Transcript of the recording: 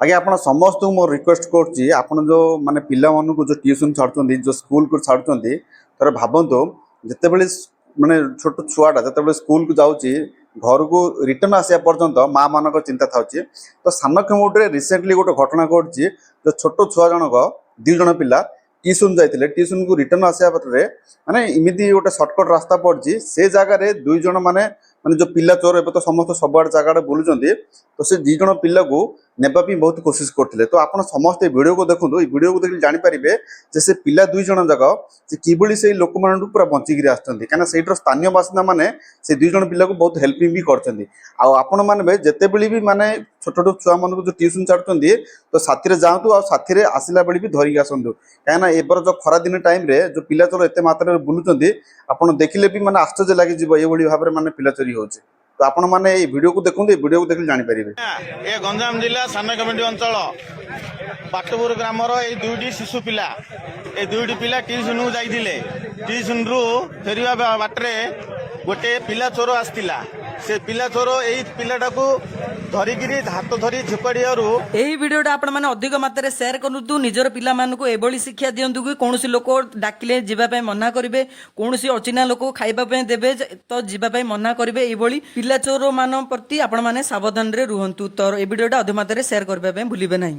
आज्ञा आप समस्त मोर रिक्वेस्ट करुच्ची आपन जो माने पिला मानू जो ट्यूशन छाड़ुंट जो स्कूल को छाड़ुंट तर भावतु जिते बड़े माने छोट छुआटा जिते स्कूल को जाऊँगी घर को रिटर्न आसा पर्यंत माँ मान चिंता था तो सान खेमुटे रिसेंटली गोटे घटना घटी जो छोट छुआ जनक 2 जन पिला ट्यूशन जाते ट्यूशन को रिटर्न आसा माने इमिदी गोटे सर्टकट रास्ता पड़ी से जगह 2 जन माने माने जो पिला चोर एवं तो समस्त सब जगह बुलूँ तो से 2 जन पिला को नेबापी बहुत कोशिश करते तो आप समस्त वीडियो को देखो वीडियो को देख जानीपारे जे से पिला 2 जन जाक से किभली से लोक मान पूरा बंचिकी आसुँच कहीं सहीटर स्थानीय बासिंदा मैंने से 2 जन पिला को बहुत हेल्पिंग भी करपण मानवे जिते भी माने छोट छोट छुआ मान जो ट्यूशन छाड़ुंट तो साथी जातु आ साथी आसला बेले भी धरिक आसतु कहीं एबर जो खरा दिन टाइम रे जो पिला चोर एत मात्रा बुलूँ आप देखिले भी माने आश्चर्य लगे ये भाव में पिला चोरी होचे तो आपण माने ये वीडियो को देखते वीडियो को देख जानी पारे। ये गंजाम जिला सानकमेटी अंचल पाटपुर ग्रामर ये 2टी शिशु पिला ये 2टी पिला ट्यूशन जाइए ट्यूशन रु फेरिया बाटे गोटे पिला चोर आसला से पिला चोर यही पिलाटा को धरिकी हाथ धरी झोपाड़ियारू यही वीडियोटा आपण माने अधिक मात्रा शेयर करतु निजर पिला मानकु एभली शिक्षा दियंतु कि कोनोसी लोक डाकिले जीवा पय मना करिवे कोनोसी अचिना लोक खाइबा पय देबे तो जीवा पय मना करिवे एभली पिला चोर मान प्रति आपण माने सावधान रे रुहंतु तो ए वीडियोटा अधिक मात्रा शेयर करबा पय भूलिबे नाही।